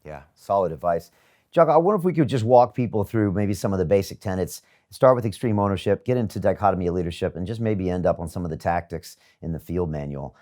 Yeah, solid advice. Jocko, I wonder if we could just walk people through maybe some of the basic tenets, start with extreme ownership, get into dichotomy of leadership, and just maybe end up on some of the tactics in the field manual.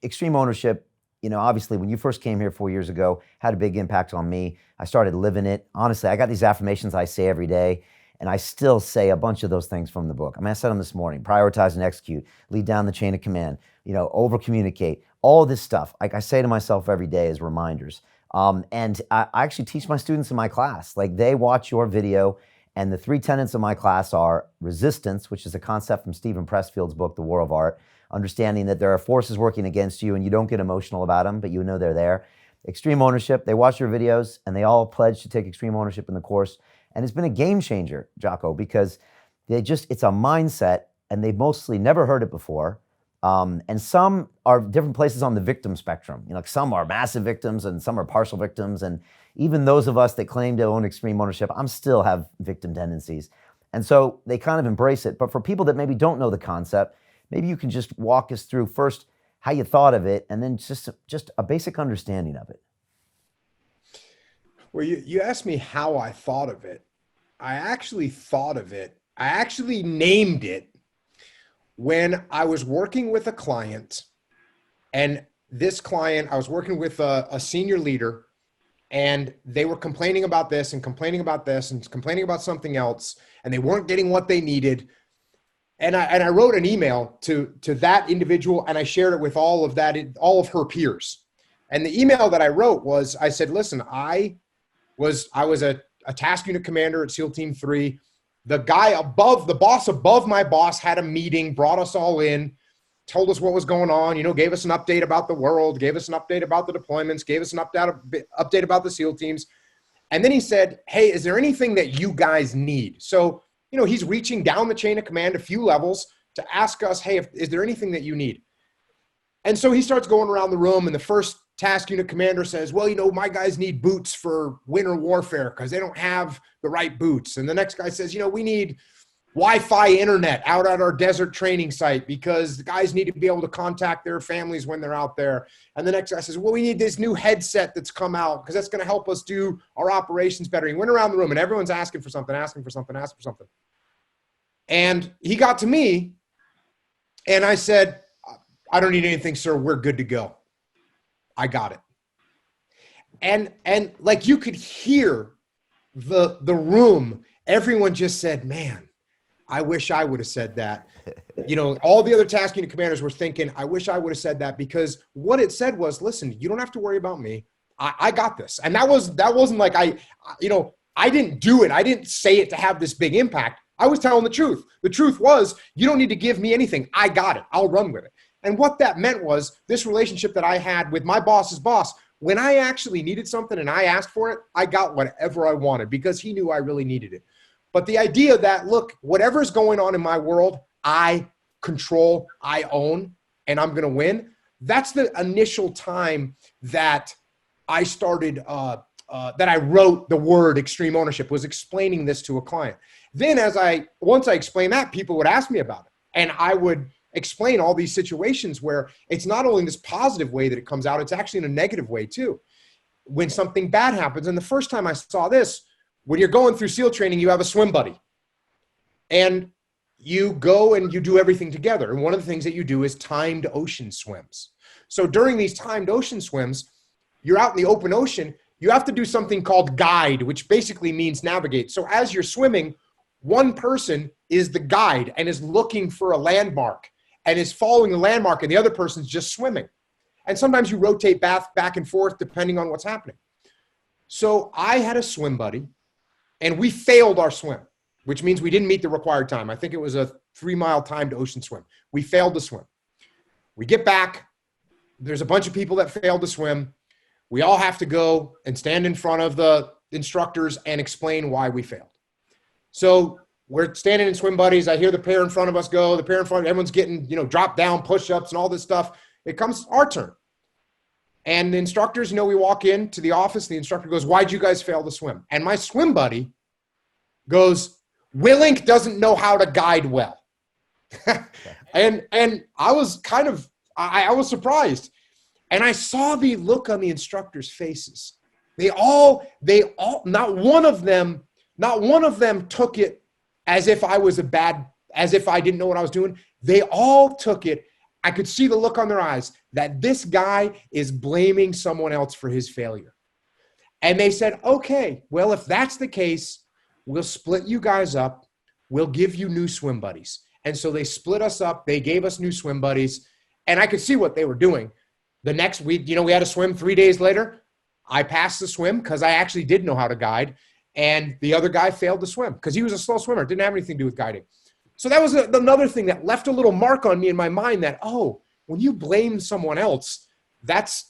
Extreme ownership, obviously when you first came here 4 years ago, had a big impact on me. I started living it. Honestly, I got these affirmations I say every day, and I still say a bunch of those things from the book. I said them this morning: prioritize and execute, lead down the chain of command, over communicate, all this stuff. Like I say to myself every day as reminders. And I actually teach my students in my class. Like, they watch your video, and the three tenets of my class are resistance, which is a concept from Stephen Pressfield's book, The War of Art, understanding that there are forces working against you and you don't get emotional about them, but you know they're there. Extreme ownership, they watch your videos and they all pledge to take extreme ownership in the course. And it's been a game changer, Jocko, because it's a mindset, and they've mostly never heard it before. And some are different places on the victim spectrum. Some are massive victims and some are partial victims. And even those of us that claim to own extreme ownership, still have victim tendencies. And so they kind of embrace it. But for people that maybe don't know the concept, maybe you can just walk us through first how you thought of it, and then just a basic understanding of it. Well, you asked me how I thought of it. I actually named it when I was working with a client, and this client, I was working with a senior leader, and they were complaining about this and complaining about this and complaining about something else, and they weren't getting what they needed. And I wrote an email to that individual, and I shared it with all of her peers. And the email that I wrote was, I said, listen, I was a task unit commander at SEAL Team 3. The boss above my boss had a meeting, brought us all in, told us what was going on, gave us an update about the world, gave us an update about the deployments, gave us an update about the SEAL teams. And then he said, hey, is there anything that you guys need? So, he's reaching down the chain of command a few levels to ask us, hey, is there anything that you need? And so he starts going around the room, and the first task unit commander says, well, my guys need boots for winter warfare because they don't have the right boots. And the next guy says, we need Wi-Fi internet out at our desert training site because the guys need to be able to contact their families when they're out there. And the next guy says, well, we need this new headset that's come out because that's going to help us do our operations better. He went around the room, and everyone's asking for something. And he got to me, and I said, I don't need anything, sir. We're good to go. I got it. And like, you could hear the room, everyone just said, man, I wish I would have said that. All the other task unit commanders were thinking, I wish I would have said that, because what it said was, listen, you don't have to worry about me. I got this. And that wasn't like I didn't do it. I didn't say it to have this big impact. I was telling the truth. The truth was, you don't need to give me anything. I got it. I'll run with it. And what that meant was, this relationship that I had with my boss's boss, when I actually needed something and I asked for it, I got whatever I wanted because he knew I really needed it. But the idea that, look, whatever's going on in my world, I control, I own, and I'm going to win. That's the initial time that I started, that I wrote the word extreme ownership, was explaining this to a client. Then once I explained that, people would ask me about it. And I would explain all these situations where it's not only in this positive way that it comes out, it's actually in a negative way too. When something bad happens, and the first time I saw this, when you're going through SEAL training, you have a swim buddy. And you go and you do everything together. And one of the things that you do is timed ocean swims. So during these timed ocean swims, you're out in the open ocean, you have to do something called guide, which basically means navigate. So as you're swimming, one person is the guide and is looking for a landmark and is following the landmark, and the other person's just swimming. And sometimes you rotate back and forth depending on what's happening. So I had a swim buddy, and we failed our swim, which means we didn't meet the required time. I think it was a 3-mile timed ocean swim. We failed to swim. We get back. There's a bunch of people that failed to swim. We all have to go and stand in front of the instructors and explain why we failed. So we're standing in swim buddies. I hear the pair in front of us go. The pair in front, everyone's getting, drop down, push-ups and all this stuff. It comes our turn. And the instructors, we walk into the office. The instructor goes, why'd you guys fail to swim? And my swim buddy goes, Willink doesn't know how to guide well. and I was I was surprised. And I saw the look on the instructors' faces. They all, not one of them took it as if as if I didn't know what I was doing. They all took it. I could see the look on their eyes that this guy is blaming someone else for his failure. And they said, okay, well, if that's the case, we'll split you guys up. We'll give you new swim buddies. And so they split us up. They gave us new swim buddies. And I could see what they were doing. The next week, we had to swim 3 days later. I passed the swim because I actually did know how to guide. And the other guy failed to swim because he was a slow swimmer. It didn't have anything to do with guiding. So that was another thing that left a little mark on me in my mind that, oh, when you blame someone else, that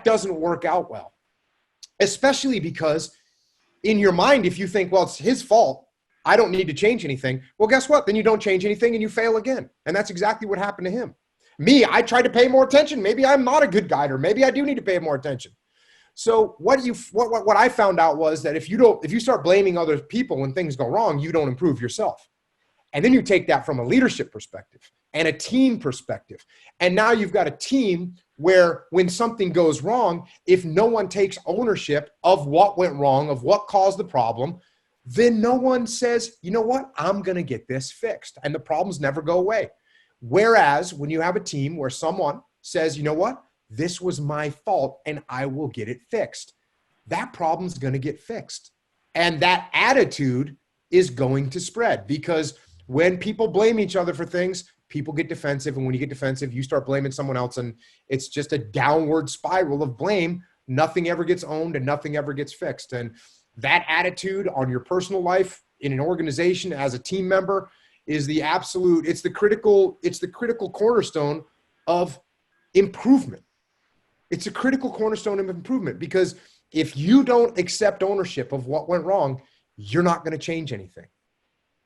doesn't work out well. Especially because in your mind, if you think, well, it's his fault, I don't need to change anything. Well, guess what? Then you don't change anything and you fail again. And that's exactly what happened to him. Me, I tried to pay more attention. Maybe I'm not a good guider. Maybe I do need to pay more attention. So what I found out was that if you start blaming other people when things go wrong, you don't improve yourself. And then you take that from a leadership perspective and a team perspective. And now you've got a team where when something goes wrong, if no one takes ownership of what went wrong, of what caused the problem, then no one says, you know what, I'm going to get this fixed. And the problems never go away. Whereas when you have a team where someone says, you know what, this was my fault and I will get it fixed, that problem's going to get fixed. And that attitude is going to spread, because when people blame each other for things, people get defensive. And when you get defensive, you start blaming someone else. And it's just a downward spiral of blame. Nothing ever gets owned and nothing ever gets fixed. And that attitude on your personal life, in an organization, as a team member, is it's the critical cornerstone of improvement. It's a critical cornerstone of improvement, because if you don't accept ownership of what went wrong, you're not going to change anything.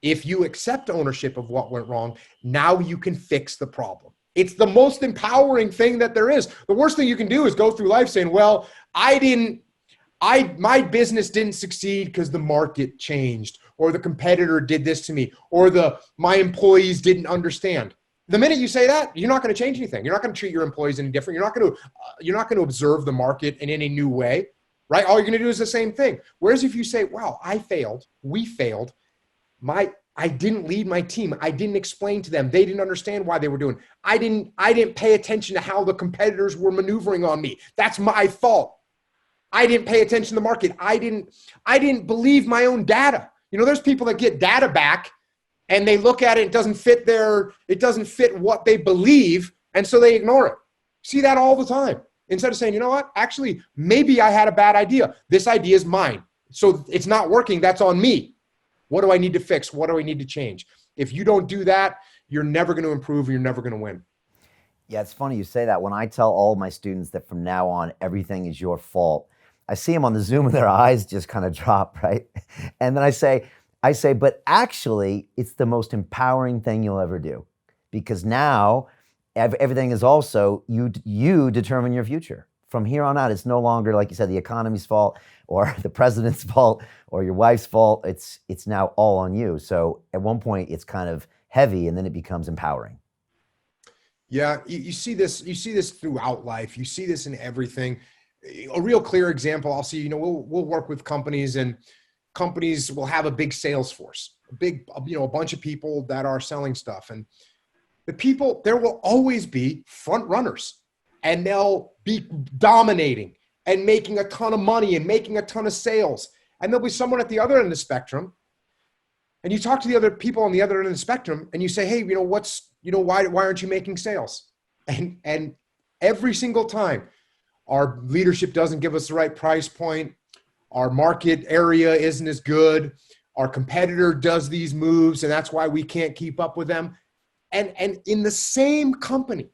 If you accept ownership of what went wrong, now you can fix the problem. It's the most empowering thing that there is. The worst thing you can do is go through life saying, well, my business didn't succeed because the market changed, or the competitor did this to me, or my employees didn't understand. The minute you say that, you're not going to change anything. You're not going to treat your employees any different. You're not going to observe the market in any new way, right? All you're going to do is the same thing. Whereas if you say, wow, we failed, I didn't lead my team. I didn't explain to them. They didn't understand why they were doing. I didn't pay attention to how the competitors were maneuvering on me. That's my fault. I didn't pay attention to the market. I didn't believe my own data. There's people that get data back and they look at it, it doesn't fit what they believe, and so they ignore it. See that all the time. Instead of saying, you know what, actually, maybe I had a bad idea. This idea is mine. So it's not working. That's on me. What do I need to fix? What do I need to change? If you don't do that, you're never going to improve. You're never going to win. Yeah, it's funny you say that. When I tell all my students that from now on, everything is your fault, I see them on the Zoom and their eyes just kind of drop, right? And then I say, but actually, it's the most empowering thing you'll ever do, because now everything is also you determine your future. From here on out, it's no longer, like you said, the economy's fault or the president's fault or your wife's fault. It's now all on you. So at one point, it's kind of heavy, and then it becomes empowering. Yeah, you see this throughout life. You see this in everything. A real clear example, I'll see, we'll work with companies, and companies will have a big sales force, a bunch of people that are selling stuff. And there will always be front runners, and they'll be dominating and making a ton of money and making a ton of sales. And there'll be someone at the other end of the spectrum. And you talk to the other people on the other end of the spectrum and you say, hey, why aren't you making sales? And every single time, our leadership doesn't give us the right price point. Our market area isn't as good. Our competitor does these moves, and that's why we can't keep up with them. And in the same company,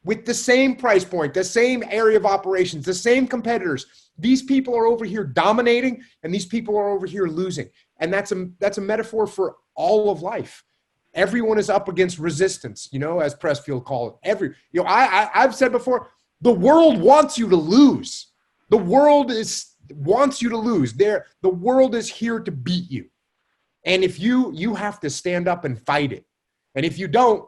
with the same price point, the same area of operations, the same competitors, these people are over here dominating, and these people are over here losing. And that's a metaphor for all of life. Everyone is up against resistance, as Pressfield called it. I've said before, the world wants you to lose. The world wants you to lose. The world is here to beat you. And if you have to stand up and fight it. And if you don't,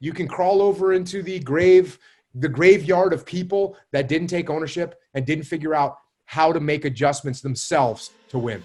you can crawl over into the grave the graveyard of people that didn't take ownership and didn't figure out how to make adjustments themselves to win.